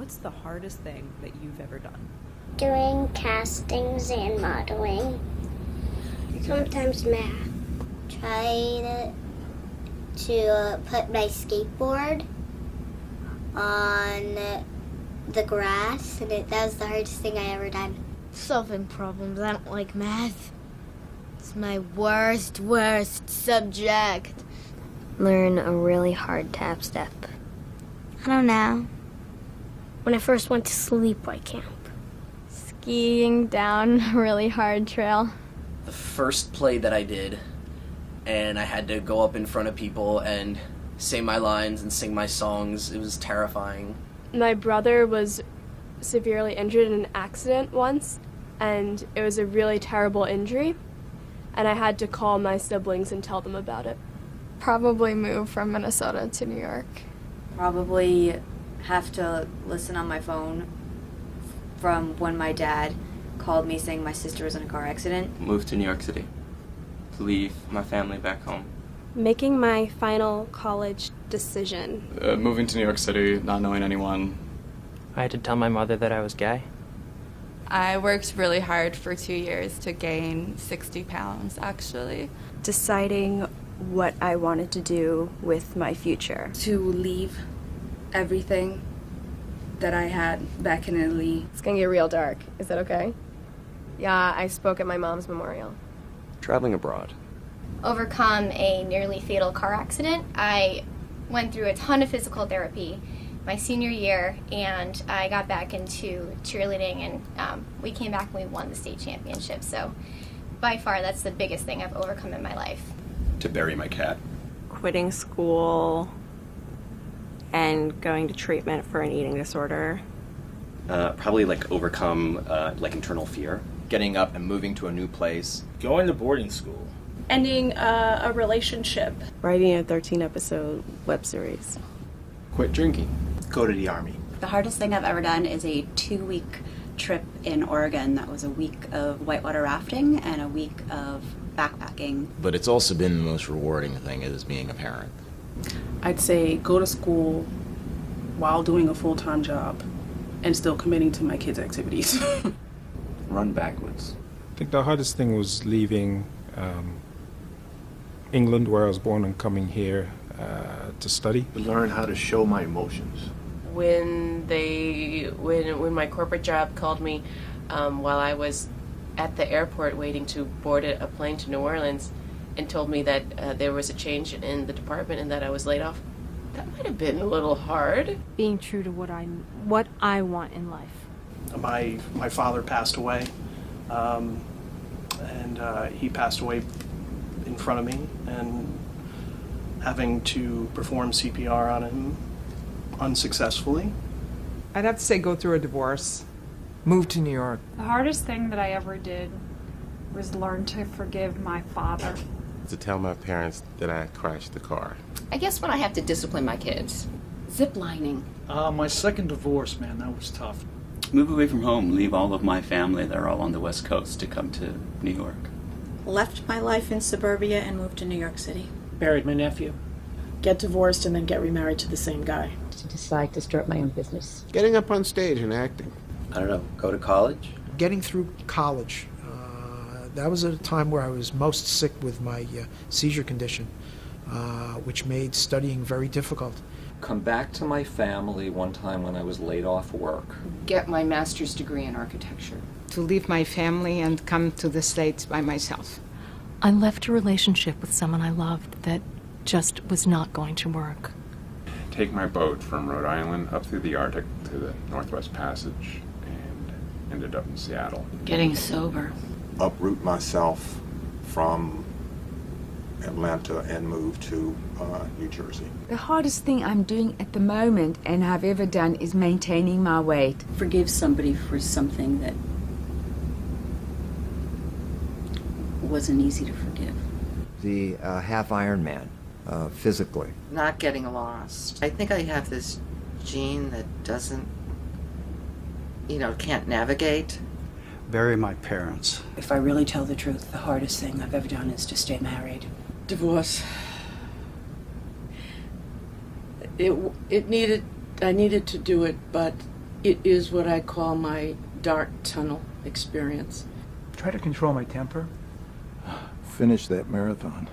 What's the hardest thing that you've ever done? Doing castings and modeling. Sometimes math. Tried to put my skateboard on the grass, and that was the hardest thing I ever done. Solving problems. I don't like math. It's my worst subject. Learn a really hard tap step. I don't know. When I first went to sleepaway camp. Skiing down a really hard trail. The first play that I did, and I had to go up in front of people and say my lines and sing my songs. It was terrifying. My brother was severely injured in an accident once, and it was a really terrible injury, and I had to call my siblings and tell them about it. Probably move from Minnesota to New York. Probably have to listen on my phone from when my dad called me saying my sister was in a car accident. Move to New York City. To leave my family back home. Making my final college decision. Moving to New York City, not knowing anyone. I had to tell my mother that I was gay. I worked really hard for 2 years to gain 60 pounds, actually. Deciding what I wanted to do with my future. To leave everything that I had back in Italy. It's gonna get real dark. Is that okay? Yeah, I spoke at my mom's memorial. Traveling abroad. Overcome a nearly fatal car accident. I went through a ton of physical therapy my senior year, and I got back into cheerleading, and we came back and we won the state championship. So by far, that's the biggest thing I've overcome in my life. To bury my cat. Quitting school and going to treatment for an eating disorder. Probably overcome internal fear. Getting up and moving to a new place. Going to boarding school. Ending a relationship. Writing a 13-episode web series. Quit drinking. Go to the Army. The hardest thing I've ever done is a 2-week trip in Oregon. That was a week of whitewater rafting and a week of backpacking. But it's also been the most rewarding thing as being a parent. I'd say go to school while doing a full-time job and still committing to my kids' activities. Run backwards. I think the hardest thing was leaving England, where I was born, and coming here to study. Learn how to show my emotions. When my corporate job called me while I was at the airport waiting to board a plane to New Orleans and told me that there was a change in the department and that I was laid off, that might have been a little hard. Being true to what I want in life. My father passed away, and he passed away in front of me, and having to perform CPR on him unsuccessfully. I'd have to say go through a divorce. Move to New York. The hardest thing that I ever did was learn to forgive my father. To tell my parents that I crashed the car. I guess when I have to discipline my kids. Zip lining. My second divorce, man, that was tough. Move away from home, leave all of my family that are all on the West Coast to come to New York. Left my life in suburbia and moved to New York City. Buried my nephew. Get divorced and then get remarried to the same guy. To decide to start my own business. Getting up on stage and acting. I don't know, go to college? Getting through college. That was at a time where I was most sick with my seizure condition, which made studying very difficult. Come back to my family one time when I was laid off work. Get my master's degree in architecture. To leave my family and come to the States by myself. I left a relationship with someone I loved that just was not going to work. Take my boat from Rhode Island up through the Arctic to the Northwest Passage and ended up in Seattle. Getting sober. Uproot myself from Atlanta and move to New Jersey. The hardest thing I'm doing at the moment and have ever done is maintaining my weight. Forgive somebody for something that wasn't easy to forgive. The half Ironman, physically. Not getting lost. I think I have this gene that doesn't, can't navigate. Bury my parents. If I really tell the truth, the hardest thing I've ever done is to stay married. Divorce. I needed to do it, but It is what I call my dark tunnel experience. Try to control my temper. Finish that marathon.